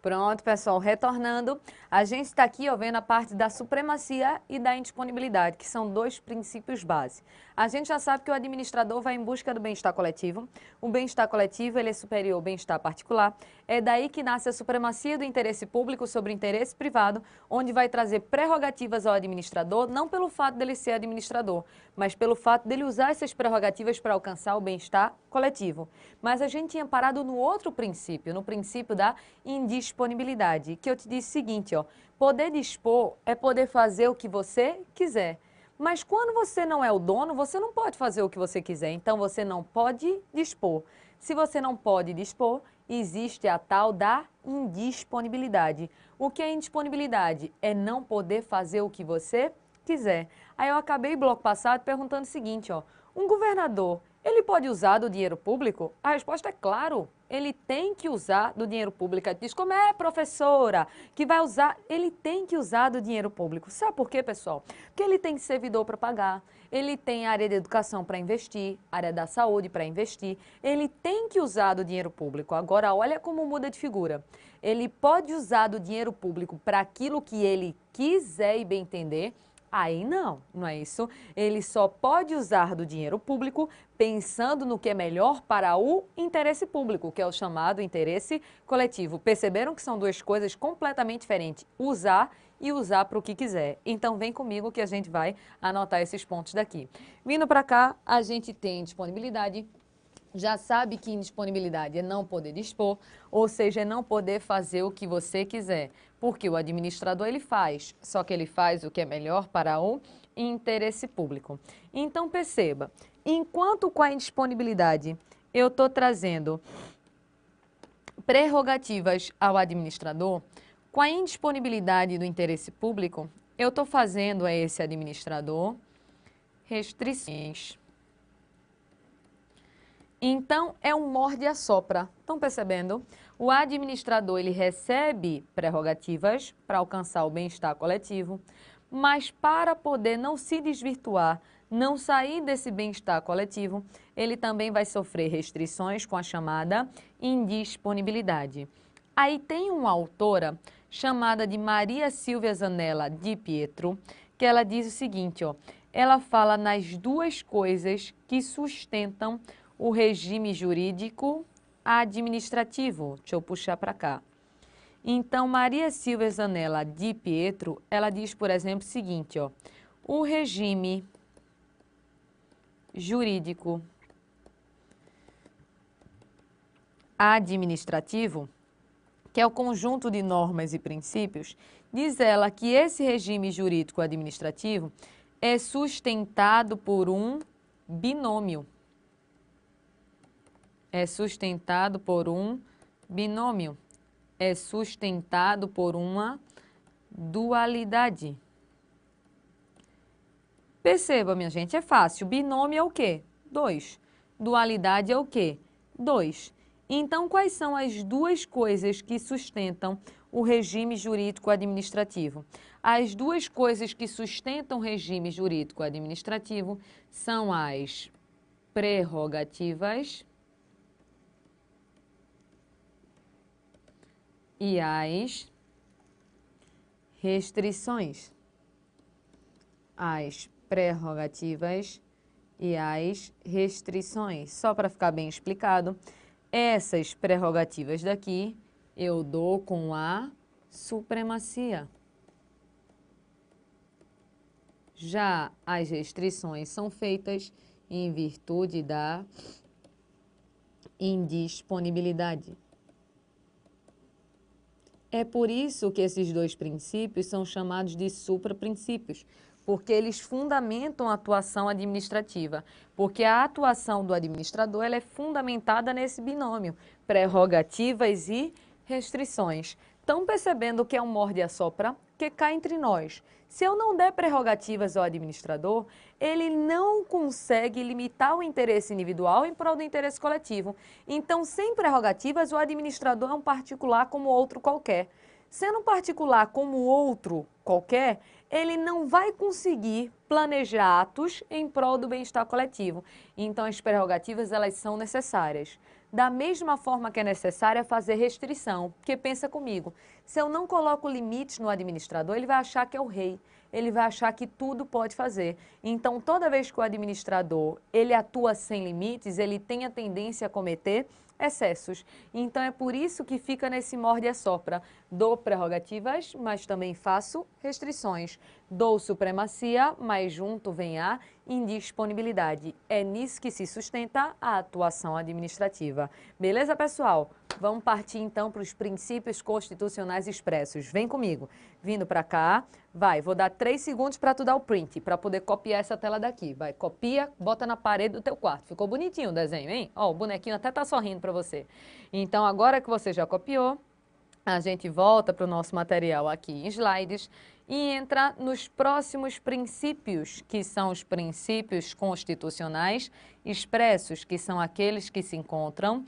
Pronto, pessoal, retornando, a gente está aqui vendo a parte da supremacia e da indisponibilidade, que são dois princípios base. A gente já sabe que o administrador vai em busca do bem-estar coletivo. O bem-estar coletivo ele é superior ao bem-estar particular. É daí que nasce a supremacia do interesse público sobre o interesse privado, onde vai trazer prerrogativas ao administrador, não pelo fato dele ser administrador, mas pelo fato dele usar essas prerrogativas para alcançar o bem-estar coletivo. Mas a gente tinha parado no outro princípio, no princípio da indisponibilidade, que eu te disse o seguinte, poder dispor é poder fazer o que você quiser. Mas quando você não é o dono, você não pode fazer o que você quiser, então você não pode dispor. Se você não pode dispor, existe a tal da indisponibilidade. O que é indisponibilidade? É não poder fazer o que você quiser. Aí eu acabei o bloco passado perguntando o seguinte, um governador, ele pode usar do dinheiro público? A resposta é claro, ele tem que usar do dinheiro público. Diz, como é, professora, que vai usar? Ele tem que usar do dinheiro público. Sabe por quê, pessoal? Porque ele tem servidor para pagar, ele tem área de educação para investir, área da saúde para investir, ele tem que usar do dinheiro público. Agora, olha como muda de figura. Ele pode usar do dinheiro público para aquilo que ele quiser e bem entender. Aí não é isso. Ele só pode usar do dinheiro público pensando no que é melhor para o interesse público, que é o chamado interesse coletivo. Perceberam que são duas coisas completamente diferentes, usar e usar para o que quiser. Então vem comigo que a gente vai anotar esses pontos daqui. Vindo para cá, a gente tem disponibilidade. Já sabe que indisponibilidade é não poder dispor, ou seja, é não poder fazer o que você quiser, porque o administrador ele faz, só que ele faz o que é melhor para o interesse público. Então perceba, enquanto com a indisponibilidade eu estou trazendo prerrogativas ao administrador, com a indisponibilidade do interesse público, eu estou fazendo a esse administrador restrições. Então, é um morde-a-sopra. Estão percebendo? O administrador ele recebe prerrogativas para alcançar o bem-estar coletivo, mas para poder não se desvirtuar, não sair desse bem-estar coletivo, ele também vai sofrer restrições com a chamada indisponibilidade. Aí tem uma autora chamada de Maria Silvia Zanella Di Pietro, que ela diz o seguinte, ela fala nas duas coisas que sustentam o regime jurídico administrativo. Deixa eu puxar para cá. Então, Maria Silvia Zanella Di Pietro, ela diz, por exemplo, o seguinte, o regime jurídico administrativo, que é o conjunto de normas e princípios, diz ela que esse regime jurídico administrativo é sustentado por um binômio. É sustentado por um binômio, é sustentado por uma dualidade. Perceba, minha gente, é fácil. Binômio é o quê? 2. Dualidade é o quê? 2. Então, quais são as duas coisas que sustentam o regime jurídico administrativo? As duas coisas que sustentam o regime jurídico administrativo são as prerrogativas e as restrições. As prerrogativas e as restrições. Só para ficar bem explicado, essas prerrogativas daqui eu dou com a supremacia. Já as restrições são feitas em virtude da indisponibilidade. É por isso que esses dois princípios são chamados de supraprincípios, porque eles fundamentam a atuação administrativa, porque a atuação do administrador ela é fundamentada nesse binômio, prerrogativas e restrições. Estão percebendo que é um morde-a-sopra? Que cai entre nós. Se eu não der prerrogativas ao administrador, ele não consegue limitar o interesse individual em prol do interesse coletivo. Então, sem prerrogativas, o administrador é um particular como outro qualquer. Sendo um particular como outro qualquer, ele não vai conseguir planejar atos em prol do bem-estar coletivo. Então, as prerrogativas, elas são necessárias. Da mesma forma que é necessária fazer restrição, porque pensa comigo, se eu não coloco limites no administrador, ele vai achar que é o rei, ele vai achar que tudo pode fazer. Então, toda vez que o administrador ele atua sem limites, ele tem a tendência a cometer excessos. Então, é por isso que fica nesse morde e assopra. Dou prerrogativas, mas também faço restrições. Dou supremacia, mas junto vem a indisponibilidade. É nisso que se sustenta a atuação administrativa. Beleza, pessoal? Vamos partir então para os princípios constitucionais expressos. Vem comigo. Vindo para cá, vai, vou dar 3 segundos para tu dar o print, para poder copiar essa tela daqui. Vai, copia, bota na parede do teu quarto. Ficou bonitinho o desenho, hein? Ó, o bonequinho até tá sorrindo para você. Então, agora que você já copiou, a gente volta para o nosso material aqui em slides e entra nos próximos princípios, que são os princípios constitucionais expressos, que são aqueles que se encontram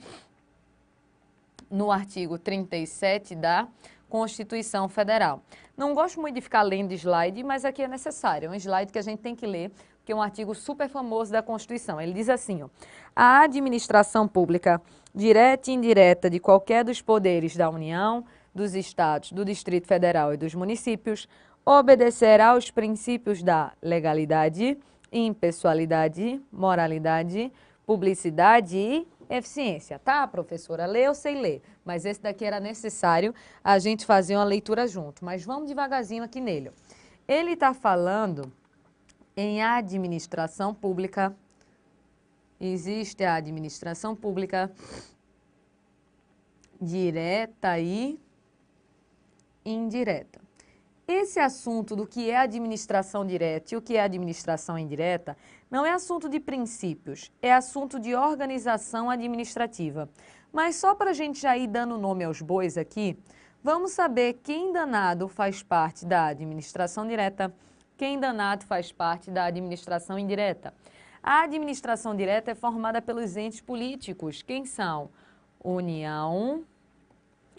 no artigo 37 da Constituição Federal. Não gosto muito de ficar lendo slide, mas aqui é necessário. É um slide que a gente tem que ler, porque é um artigo super famoso da Constituição. Ele diz assim, ó, a administração pública direta e indireta de qualquer dos poderes da União, dos Estados, do Distrito Federal e dos municípios, obedecerá aos princípios da legalidade, impessoalidade, moralidade, publicidade e eficiência. Tá, professora? Lê, eu sei ler, mas esse daqui era necessário a gente fazer uma leitura junto. Mas vamos devagarzinho aqui nele. Ele está falando em administração pública. Existe a administração pública direta e indireta. Esse assunto do que é administração direta e o que é administração indireta não é assunto de princípios, é assunto de organização administrativa. Mas só para a gente já ir dando nome aos bois aqui, vamos saber quem danado faz parte da administração direta, quem danado faz parte da administração indireta. A administração direta é formada pelos entes políticos. Quem são? União,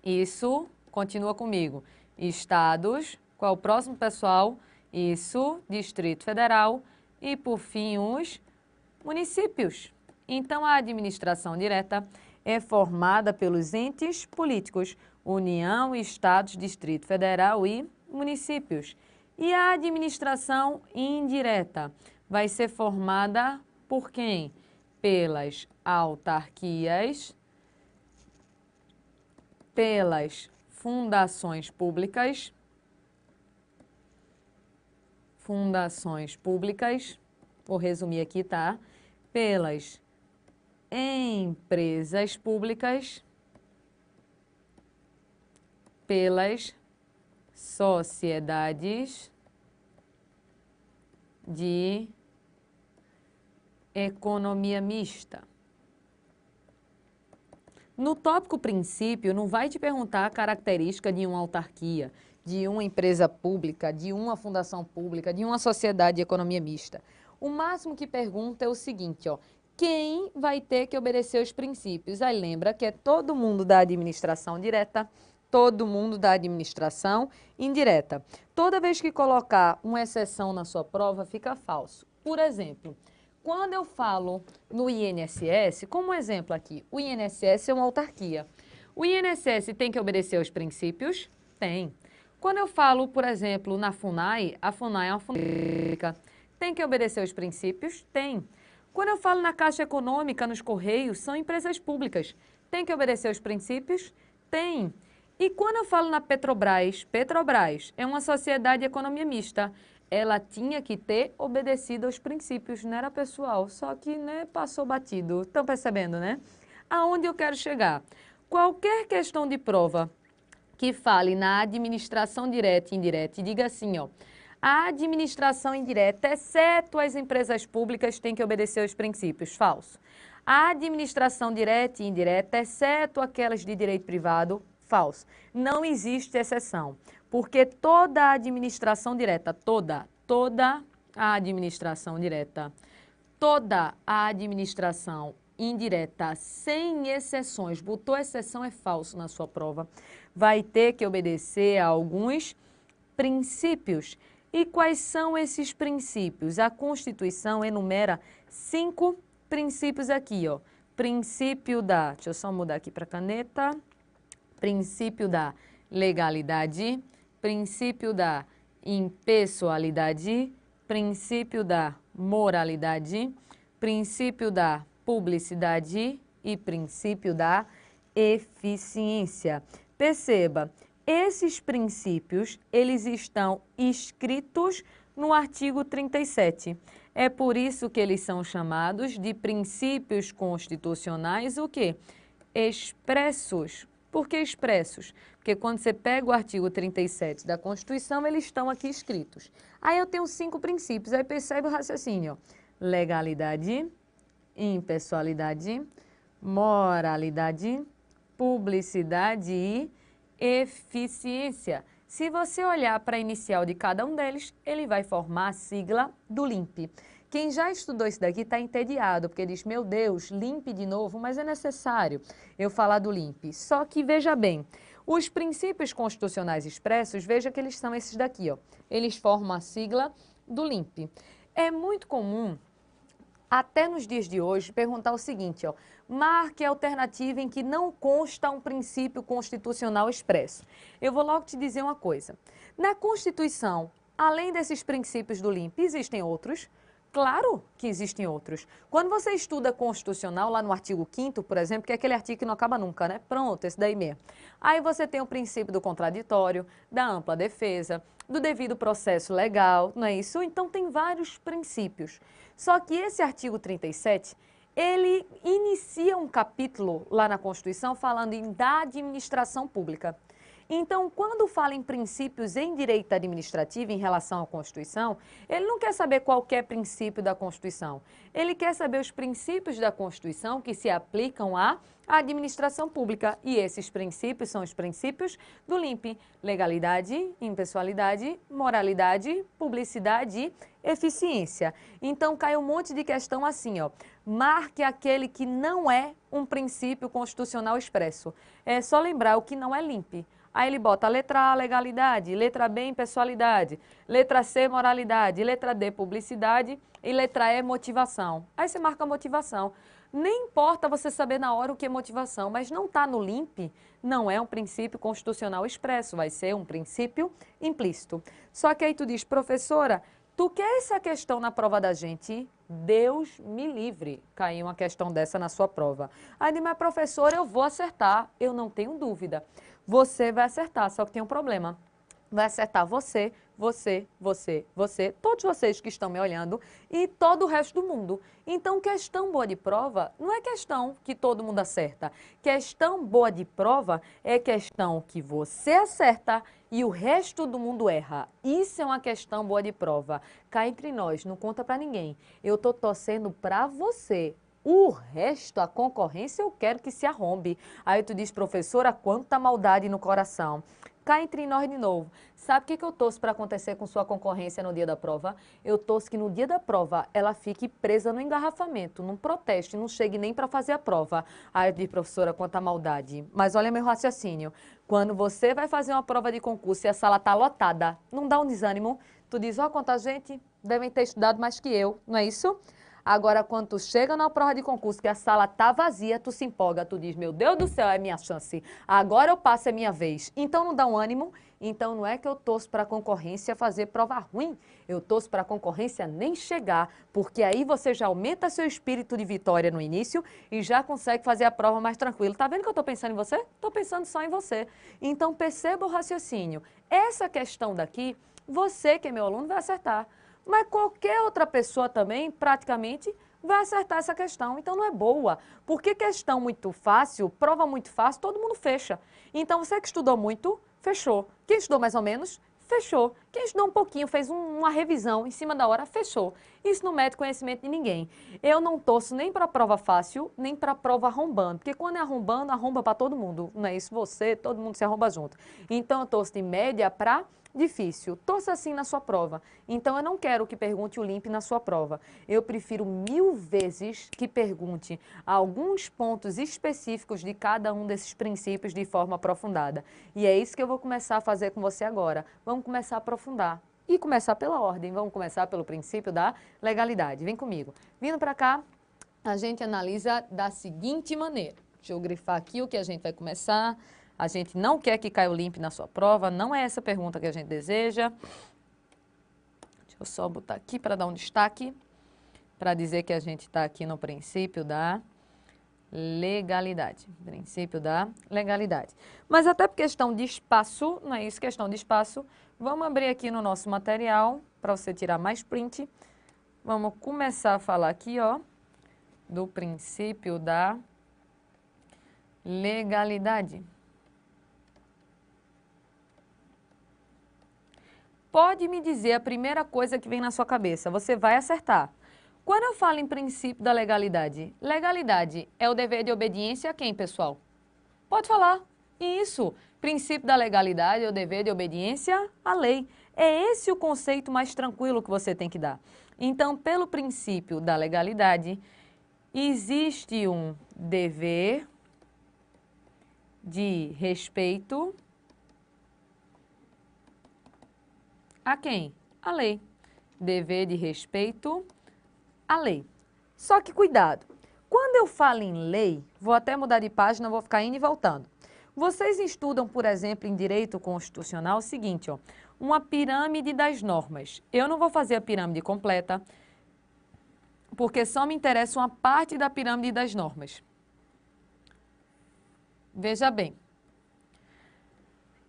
isso, continua comigo, estados, qual o próximo, pessoal? Isso, Distrito Federal e, por fim, os municípios. Então, a administração direta é formada pelos entes políticos, União, Estados, Distrito Federal e municípios. E a administração indireta vai ser formada por quem? Pelas autarquias, pelas fundações públicas, vou resumir aqui, tá? Pelas empresas públicas, pelas sociedades de economia mista. No tópico princípio, não vai te perguntar a característica de uma autarquia, de uma empresa pública, de uma fundação pública, de uma sociedade de economia mista. O máximo que pergunta é o seguinte, ó, quem vai ter que obedecer os princípios? Aí lembra que é todo mundo da administração direta, todo mundo da administração indireta. Toda vez que colocar uma exceção na sua prova, fica falso. Por exemplo, quando eu falo no INSS, como exemplo aqui, o INSS é uma autarquia. O INSS tem que obedecer aos princípios? Tem. Quando eu falo, por exemplo, na FUNAI, a FUNAI é uma fundação pública. Tem que obedecer aos princípios? Tem. Quando eu falo na Caixa Econômica, nos Correios, são empresas públicas. Tem que obedecer aos princípios? Tem. E quando eu falo na Petrobras, Petrobras é uma sociedade de economia mista. Ela tinha que ter obedecido aos princípios, não era pessoal, só que né, passou batido. Estão percebendo, né? Aonde eu quero chegar? Qualquer questão de prova que fale na administração direta e indireta e diga assim, ó, a administração indireta, exceto as empresas públicas, tem que obedecer aos princípios. Falso. A administração direta e indireta, exceto aquelas de direito privado, falso. Não existe exceção, porque toda a administração direta, toda a administração direta, toda a administração indireta, sem exceções, botou exceção é falso na sua prova, vai ter que obedecer a alguns princípios. E quais são esses princípios? A Constituição enumera 5 princípios aqui, ó. princípio da, deixa eu só mudar aqui para caneta, princípio da legalidade, princípio da impessoalidade, princípio da moralidade, princípio da publicidade e princípio da eficiência. Perceba, esses princípios, eles estão escritos no artigo 37. É por isso que eles são chamados de princípios constitucionais, o quê? Expressos. Por que expressos? Porque quando você pega o artigo 37 da Constituição, eles estão aqui escritos. Aí eu tenho 5 princípios, aí percebe o raciocínio. Legalidade, impessoalidade, moralidade, publicidade e eficiência. Se você olhar para a inicial de cada um deles, ele vai formar a sigla do LIMP. Quem já estudou isso daqui está entediado, porque diz, meu Deus, LIMP de novo, mas é necessário eu falar do LIMP. Só que, veja bem, os princípios constitucionais expressos, veja que eles são esses daqui, ó. Eles formam a sigla do LIMP. É muito comum, até nos dias de hoje, perguntar o seguinte, ó, marque a alternativa em que não consta um princípio constitucional expresso. Eu vou logo te dizer uma coisa. Na Constituição, além desses princípios do LIMP, existem outros? Claro que existem outros. Quando você estuda constitucional, lá no artigo 5º, por exemplo, que é aquele artigo que não acaba nunca, né? Pronto, esse daí mesmo. Aí você tem o princípio do contraditório, da ampla defesa, do devido processo legal, não é isso? Então tem vários princípios. Só que esse artigo 37, ele inicia um capítulo lá na Constituição falando da administração pública. Então, quando fala em princípios em direito administrativo em relação à Constituição, ele não quer saber qualquer princípio da Constituição. Ele quer saber os princípios da Constituição que se aplicam à administração pública. E esses princípios são os princípios do LIMP: legalidade, impessoalidade, moralidade, publicidade e eficiência. Então, cai um monte de questão assim, ó. Marque aquele que não é um princípio constitucional expresso. É só lembrar o que não é LIMP. Aí ele bota a letra A, legalidade, letra B, impessoalidade, letra C, moralidade, letra D, publicidade e letra E, motivação. Aí você marca a motivação. Nem importa você saber na hora o que é motivação, mas não está no LIMP, não é um princípio constitucional expresso, vai ser um princípio implícito. Só que aí tu diz, professora, tu quer essa questão na prova da gente? Deus me livre, cair uma questão dessa na sua prova. Aí diz, mas professora, eu vou acertar, eu não tenho dúvida. Você vai acertar, só que tem um problema. Vai acertar você, todos vocês que estão me olhando e todo o resto do mundo. Então, questão boa de prova não é questão que todo mundo acerta. Questão boa de prova é questão que você acerta e o resto do mundo erra. Isso é uma questão boa de prova. Cá entre nós, não conta pra ninguém. Eu tô torcendo pra você. O resto, a concorrência, eu quero que se arrombe. Aí tu diz, professora, quanta maldade no coração. Cá entre nós de novo. Sabe o que eu torço para acontecer com sua concorrência no dia da prova? Eu torço que no dia da prova ela fique presa no engarrafamento, num protesto, e não chegue nem para fazer a prova. Aí eu digo, professora, quanta maldade. Mas olha meu raciocínio. Quando você vai fazer uma prova de concurso e a sala está lotada, não dá um desânimo? Tu diz, ó, quanta gente devem ter estudado mais que eu, não é isso? Agora, quando tu chega na prova de concurso que a sala tá vazia, tu se empolga, tu diz, meu Deus do céu, é minha chance, agora eu passo, é minha vez. Então não dá um ânimo, então não é que eu torço para a concorrência fazer prova ruim, eu torço para a concorrência nem chegar, porque aí você já aumenta seu espírito de vitória no início e já consegue fazer a prova mais tranquilo. Tá vendo que eu tô pensando em você? Tô pensando só em você. Então perceba o raciocínio. Essa questão daqui, você que é meu aluno vai acertar. Mas qualquer outra pessoa também, praticamente, vai acertar essa questão. Então não é boa, porque questão muito fácil, prova muito fácil, todo mundo fecha. Então você que estudou muito, fechou. Quem estudou mais ou menos, fechou. Quem estudou um pouquinho, fez uma revisão em cima da hora, fechou. Isso não mede conhecimento de ninguém. Eu não torço nem para prova fácil, nem para prova arrombando, porque quando é arrombando, arromba para todo mundo. Não é isso? Você, todo mundo se arromba junto. Então eu torço de média para difícil. Torça assim na sua prova. Então eu não quero que pergunte o LIMP na sua prova. Eu prefiro 1000 vezes que pergunte alguns pontos específicos de cada um desses princípios de forma aprofundada. E é isso que eu vou começar a fazer com você agora. Vamos começar a aprofundar. E começar pela ordem. Vamos começar pelo princípio da legalidade. Vem comigo. Vindo para cá, a gente analisa da seguinte maneira. Deixa eu grifar aqui o que a gente vai começar. A gente não quer que caia o limpo na sua prova, não é essa pergunta que a gente deseja. Deixa eu só botar aqui para dar um destaque, para dizer que a gente está aqui no princípio da legalidade. Princípio da legalidade. Mas até por questão de espaço, não é isso? Questão de espaço, vamos abrir aqui no nosso material, para você tirar mais print. Vamos começar a falar aqui, ó, do princípio da legalidade. Pode me dizer a primeira coisa que vem na sua cabeça, você vai acertar. Quando eu falo em princípio da legalidade, legalidade é o dever de obediência a quem, pessoal? Pode falar. Isso. Princípio da legalidade é o dever de obediência à lei. É esse o conceito mais tranquilo que você tem que dar. Então, pelo princípio da legalidade, existe um dever de respeito a quem? A lei. Dever de respeito à lei. Só que cuidado, quando eu falo em lei, vou até mudar de página, vou ficar indo e voltando. Vocês estudam, por exemplo, em direito constitucional o seguinte, ó, uma pirâmide das normas. Eu não vou fazer a pirâmide completa, porque só me interessa uma parte da pirâmide das normas. Veja bem,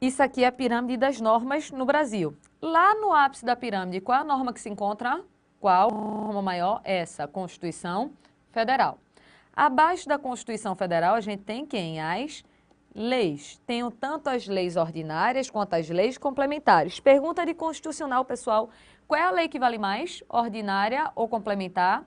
isso aqui é a pirâmide das normas no Brasil. Lá no ápice da pirâmide, qual é a norma que se encontra? Qual norma maior? Essa, a Constituição Federal. Abaixo da Constituição Federal, a gente tem quem? As leis. Tenho tanto as leis ordinárias quanto as leis complementares. Pergunta de constitucional, pessoal. Qual é a lei que vale mais? Ordinária ou complementar?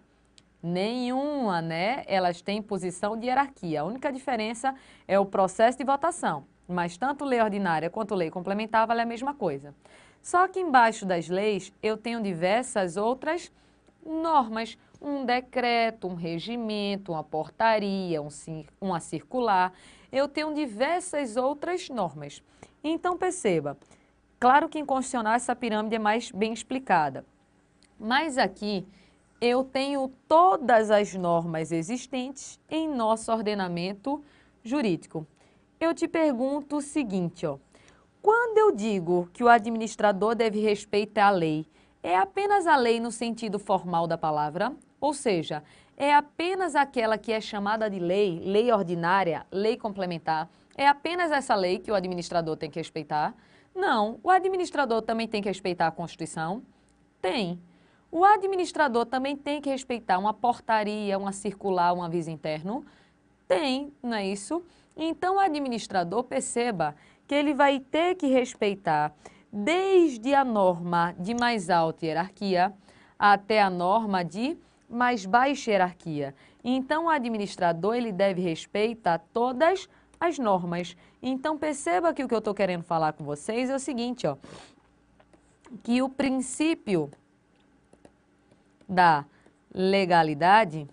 Nenhuma, né? Elas têm posição de hierarquia. A única diferença é o processo de votação. Mas tanto lei ordinária quanto lei complementar vale a mesma coisa. Só que embaixo das leis eu tenho diversas outras normas. Um decreto, um regimento, uma portaria, uma circular. Eu tenho diversas outras normas. Então perceba, claro que em constitucional essa pirâmide é mais bem explicada. Mas aqui eu tenho todas as normas existentes em nosso ordenamento jurídico. Eu te pergunto o seguinte, ó, quando eu digo que o administrador deve respeitar a lei, é apenas a lei no sentido formal da palavra? Ou seja, é apenas aquela que é chamada de lei, lei ordinária, lei complementar? É apenas essa lei que o administrador tem que respeitar? Não, o administrador também tem que respeitar a Constituição? Tem. O administrador também tem que respeitar uma portaria, uma circular, um aviso interno? Tem, não é isso? Então, o administrador, perceba que ele vai ter que respeitar desde a norma de mais alta hierarquia até a norma de mais baixa hierarquia. Então, o administrador, ele deve respeitar todas as normas. Então, perceba que o que eu estou querendo falar com vocês é o seguinte, ó, que o princípio da legalidade,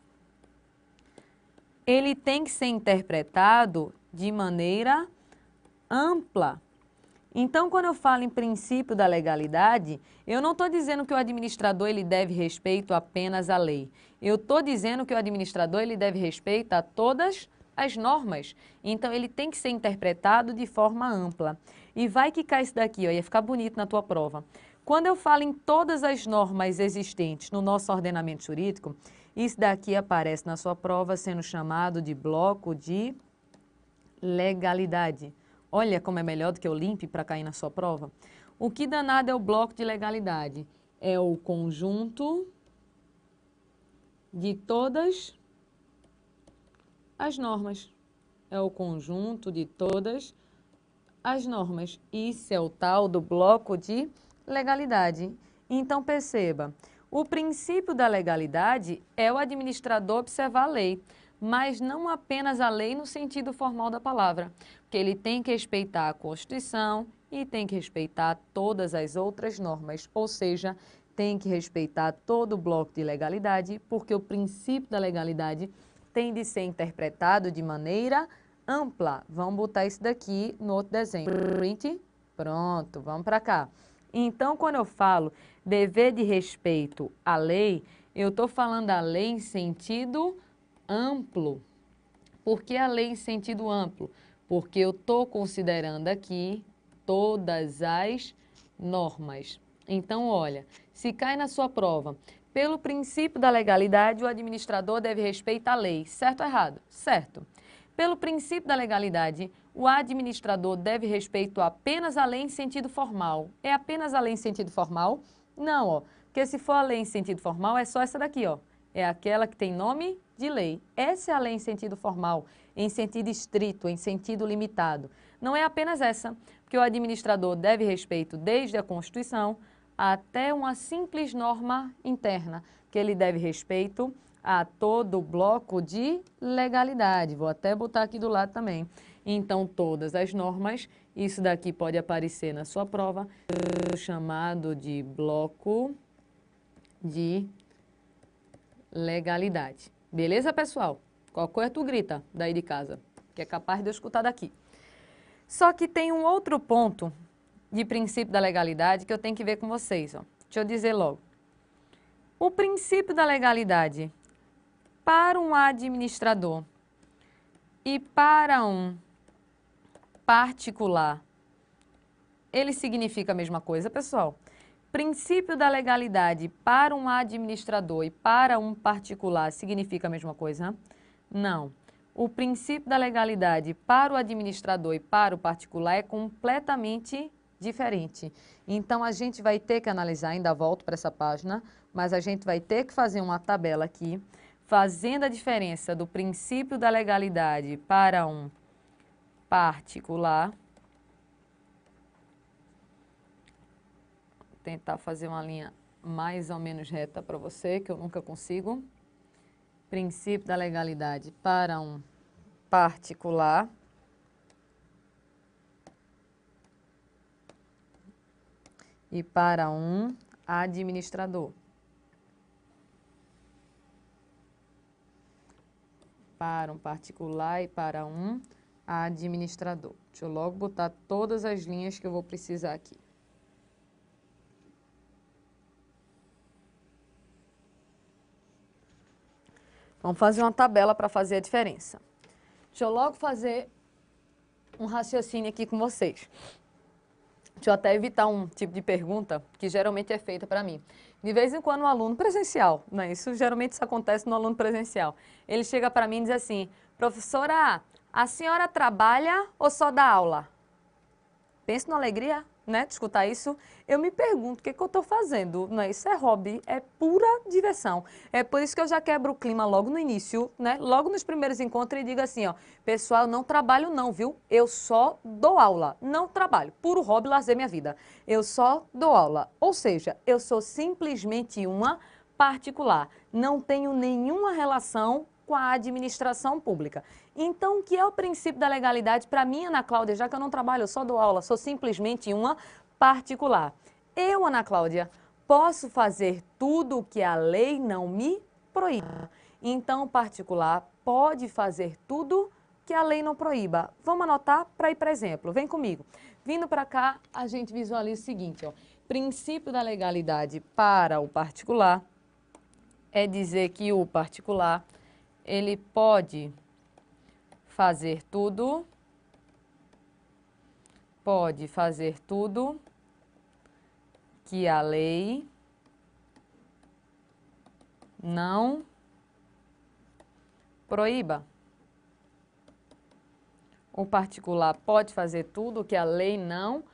ele tem que ser interpretado de maneira ampla. Então, quando eu falo em princípio da legalidade, eu não estou dizendo que o administrador ele deve respeito apenas à lei. Eu estou dizendo que o administrador ele deve respeito a todas as normas. Então, ele tem que ser interpretado de forma ampla. E vai que cai isso daqui, ó, ia ficar bonito na tua prova. Quando eu falo em todas as normas existentes no nosso ordenamento jurídico, isso daqui aparece na sua prova sendo chamado de bloco de legalidade. Olha como é melhor do que o limpe para cair na sua prova. O que danado é o bloco de legalidade? É o conjunto de todas as normas. É o conjunto de todas as normas. Isso é o tal do bloco de legalidade. Então, perceba, o princípio da legalidade é o administrador observar a lei, mas não apenas a lei no sentido formal da palavra, porque ele tem que respeitar a Constituição e tem que respeitar todas as outras normas, ou seja, tem que respeitar todo o bloco de legalidade, porque o princípio da legalidade tem de ser interpretado de maneira ampla. Vamos botar isso daqui no outro desenho. Print. Pronto, vamos para cá. Então, quando eu falo dever de respeito à lei, eu estou falando a lei em sentido amplo. Por que a lei em sentido amplo? Porque eu estou considerando aqui todas as normas. Então, olha, se cai na sua prova, pelo princípio da legalidade, o administrador deve respeitar a lei. Certo ou errado? Certo. Pelo princípio da legalidade, o administrador deve respeito apenas à lei em sentido formal. É apenas a lei em sentido formal? Não, ó. Porque se for a lei em sentido formal, é só essa daqui, ó. É aquela que tem nome de lei. Essa é a lei em sentido formal, em sentido estrito, em sentido limitado. Não é apenas essa, porque o administrador deve respeito desde a Constituição até uma simples norma interna, que ele deve respeito a todo o bloco de legalidade. Vou até botar aqui do lado também. Então, todas as normas, isso daqui pode aparecer na sua prova, chamado de bloco de legalidade. Beleza, pessoal? Qualquer coisa tu grita daí de casa, que é capaz de eu escutar daqui. Só que tem um outro ponto de princípio da legalidade que eu tenho que ver com vocês, ó. Deixa eu dizer logo. O princípio da legalidade para um administrador e para um particular, ele significa a mesma coisa, pessoal? Princípio da legalidade para um administrador e para um particular significa a mesma coisa? Não. O princípio da legalidade para o administrador e para o particular é completamente diferente. Então, a gente vai ter que analisar, ainda volto para essa página, mas a gente vai ter que fazer uma tabela aqui, fazendo a diferença do princípio da legalidade para um particular. Vou tentar fazer uma linha mais ou menos reta para você, que eu nunca consigo. Princípio da legalidade para um particular. E para um administrador. Para um particular e para um administrador. Deixa eu logo botar todas as linhas que eu vou precisar aqui. Vamos fazer uma tabela para fazer a diferença. Deixa eu logo fazer um raciocínio aqui com vocês. Deixa eu até evitar um tipo de pergunta que geralmente é feita para mim. De vez em quando, um aluno presencial, né? Geralmente isso acontece no aluno presencial. Ele chega para mim e diz assim, professora, a senhora trabalha ou só dá aula? Pensa numa alegria, né, de escutar isso. Eu me pergunto o que eu estou fazendo, né? Isso é hobby, é pura diversão. É por isso que eu já quebro o clima logo no início, né? Logo nos primeiros encontros e digo assim, ó, pessoal, eu não trabalho não, viu? Eu só dou aula, não trabalho. Puro hobby, lazer minha vida. Eu só dou aula. Ou seja, eu sou simplesmente uma particular. Não tenho nenhuma relação com a administração pública. Então, o que é o princípio da legalidade para mim, Ana Cláudia, já que eu não trabalho, eu só dou aula, sou simplesmente uma particular. Eu, Ana Cláudia, posso fazer tudo o que a lei não me proíbe. Então, o particular pode fazer tudo que a lei não proíba. Vamos anotar para ir para exemplo. Vem comigo. Vindo para cá, a gente visualiza o seguinte, ó. Princípio da legalidade para o particular é dizer que o particular ele pode fazer tudo que a lei não proíba. O particular pode fazer tudo que a lei não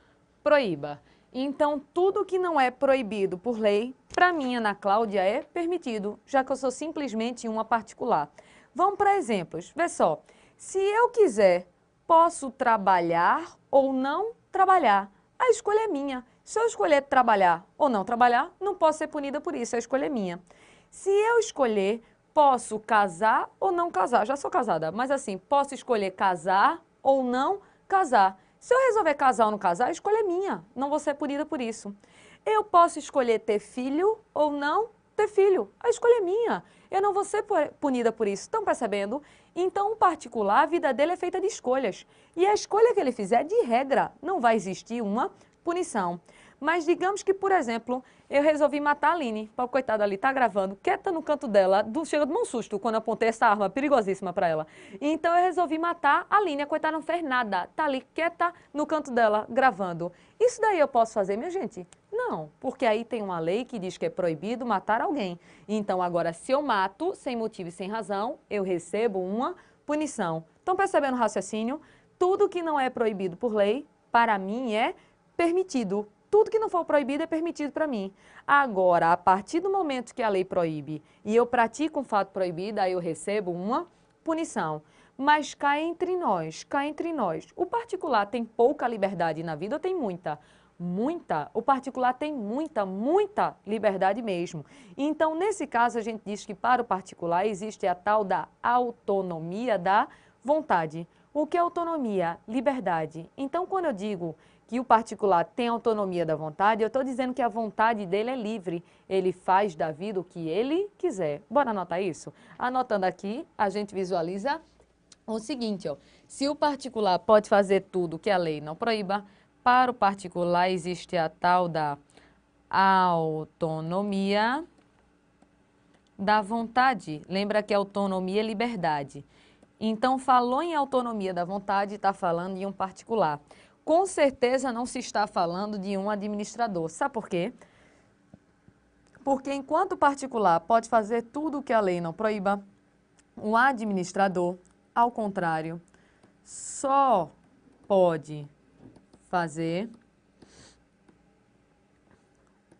proíba. Então, tudo que não é proibido por lei, para mim, Ana Cláudia, é permitido, já que eu sou simplesmente uma particular. Vamos para exemplos. Vê só, se eu quiser, posso trabalhar ou não trabalhar. A escolha é minha. Se eu escolher trabalhar ou não trabalhar, não posso ser punida por isso, a escolha é minha. Se eu escolher, posso casar ou não casar. Já sou casada, mas assim, posso escolher casar ou não casar. Se eu resolver casar ou não casar, a escolha é minha, não vou ser punida por isso. Eu posso escolher ter filho ou não ter filho, a escolha é minha, eu não vou ser punida por isso. Estão percebendo? Então, o particular, a vida dele é feita de escolhas. E a escolha que ele fizer, de regra, não vai existir uma punição. Mas digamos que, por exemplo, eu resolvi matar a Aline. A coitada ali tá gravando, quieta no canto dela, chega de um susto quando eu apontei essa arma perigosíssima para ela. Então eu resolvi matar a Aline, a coitada não fez nada, tá ali quieta no canto dela, gravando. Isso daí eu posso fazer, minha gente? Não, porque aí tem uma lei que diz que é proibido matar alguém. Então agora, se eu mato sem motivo e sem razão, eu recebo uma punição. Estão percebendo o raciocínio? Tudo que não é proibido por lei, para mim é permitido. Tudo que não for proibido é permitido para mim. Agora, a partir do momento que a lei proíbe e eu pratico um fato proibido, aí eu recebo uma punição. Mas cá entre nós, o particular tem pouca liberdade na vida ou tem muita? Muita. O particular tem muita liberdade mesmo. Então, nesse caso, a gente diz que para o particular existe a tal da autonomia da vontade. O que é autonomia? Liberdade. Então, quando eu digo que o particular tem autonomia da vontade, eu estou dizendo que a vontade dele é livre. Ele faz da vida o que ele quiser. Bora anotar isso? Anotando aqui, a gente visualiza o seguinte, ó. Se o particular pode fazer tudo que a lei não proíba, para o particular existe a tal da autonomia da vontade. Lembra que autonomia é liberdade. Então, falou em autonomia da vontade, está falando em um particular. Com certeza não se está falando de um administrador. Sabe por quê? Porque enquanto o particular pode fazer tudo o que a lei não proíba, um administrador, ao contrário, só pode fazer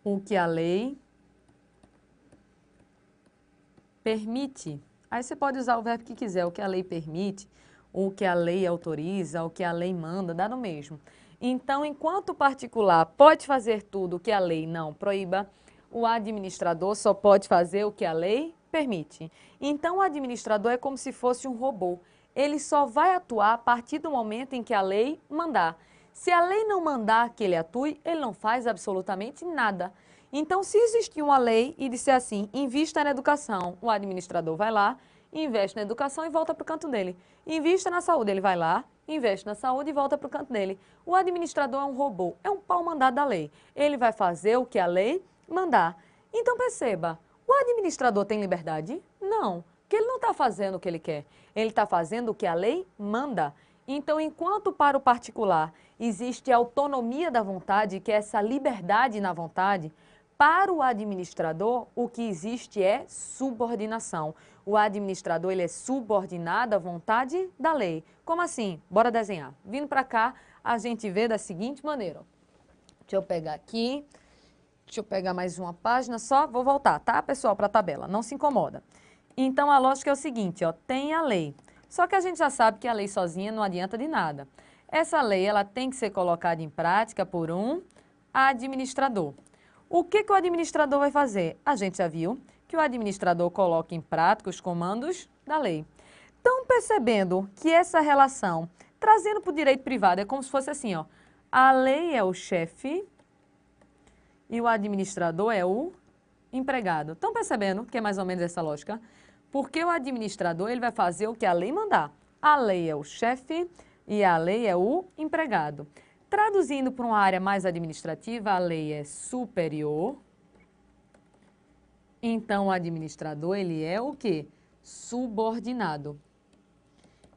o que a lei permite. Aí você pode usar o verbo que quiser, o que a lei permite, o que a lei autoriza, o que a lei manda, dá no mesmo. Então, enquanto o particular pode fazer tudo o que a lei não proíba, o administrador só pode fazer o que a lei permite. Então, o administrador é como se fosse um robô. Ele só vai atuar a partir do momento em que a lei mandar. Se a lei não mandar que ele atue, ele não faz absolutamente nada. Então, se existir uma lei e disser assim, invista na educação, o administrador vai lá, investe na educação e volta para o canto dele. Invista na saúde, ele vai lá, investe na saúde e volta para o canto dele. O administrador é um robô, é um pau mandado da lei. Ele vai fazer o que a lei mandar. Então, perceba, o administrador tem liberdade? Não, porque ele não está fazendo o que ele quer. Ele está fazendo o que a lei manda. Então, enquanto para o particular existe a autonomia da vontade, que é essa liberdade na vontade, para o administrador, o que existe é subordinação. O administrador ele é subordinado à vontade da lei. Como assim? Bora desenhar. Vindo para cá, a gente vê da seguinte maneira. Deixa eu pegar aqui. Deixa eu pegar mais uma página só. Vou voltar, tá, pessoal, para a tabela. Não se incomoda. Então, a lógica é o seguinte, ó, tem a lei. Só que a gente já sabe que a lei sozinha não adianta de nada. Essa lei ela tem que ser colocada em prática por um administrador. O que o administrador vai fazer? A gente já viu que o administrador coloca em prática os comandos da lei. Estão percebendo que essa relação, trazendo para o direito privado, é como se fosse assim, ó. A lei é o chefe e o administrador é o empregado. Estão percebendo que é mais ou menos essa lógica? Porque o administrador ele vai fazer o que a lei mandar. A lei é o chefe e a lei é o empregado. Traduzindo para uma área mais administrativa, a lei é superior. Então, o administrador, ele é o quê? Subordinado.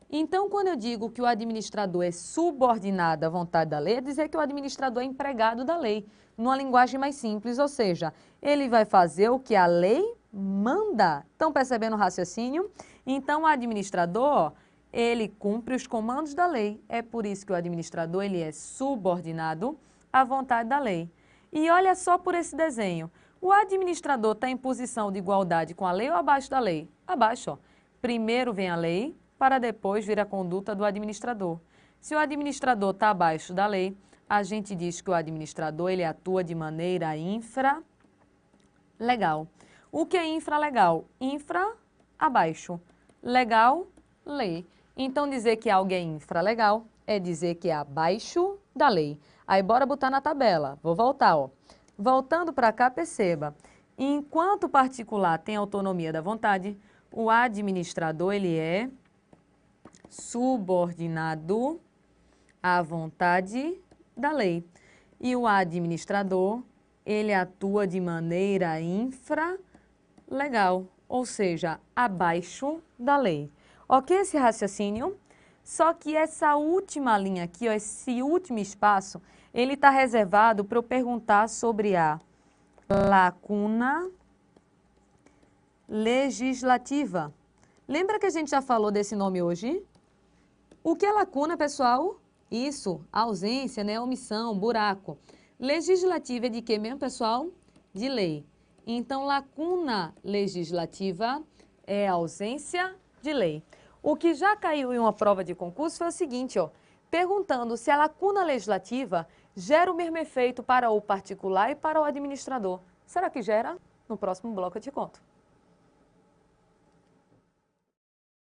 Então, quando eu digo que o administrador é subordinado à vontade da lei, é dizer que o administrador é empregado da lei, numa linguagem mais simples, ou seja, ele vai fazer o que a lei manda. Estão percebendo o raciocínio? Então, o administrador, ele cumpre os comandos da lei. É por isso que o administrador ele é subordinado à vontade da lei. E olha só por esse desenho. O administrador está em posição de igualdade com a lei ou abaixo da lei? Abaixo, ó. Primeiro vem a lei, para depois vir a conduta do administrador. Se o administrador está abaixo da lei, a gente diz que o administrador ele atua de maneira infralegal. O que é infralegal? Infra, abaixo. Legal, lei. Então, dizer que algo é infralegal é dizer que é abaixo da lei. Aí, bora botar na tabela. Vou voltar, ó. Voltando para cá, perceba. Enquanto o particular tem autonomia da vontade, o administrador, ele é subordinado à vontade da lei. E o administrador, ele atua de maneira infralegal, ou seja, abaixo da lei. Ok esse raciocínio? Só que essa última linha aqui, ó, esse último espaço, ele está reservado para eu perguntar sobre a lacuna legislativa. Lembra que a gente já falou desse nome hoje? O que é lacuna, pessoal? Isso, ausência, né? Omissão, buraco. Legislativa é de quê mesmo, pessoal? De lei. Então, lacuna legislativa é ausência de lei. O que já caiu em uma prova de concurso foi o seguinte, ó, perguntando se a lacuna legislativa gera o mesmo efeito para o particular e para o administrador. Será que gera? No próximo bloco eu te conto.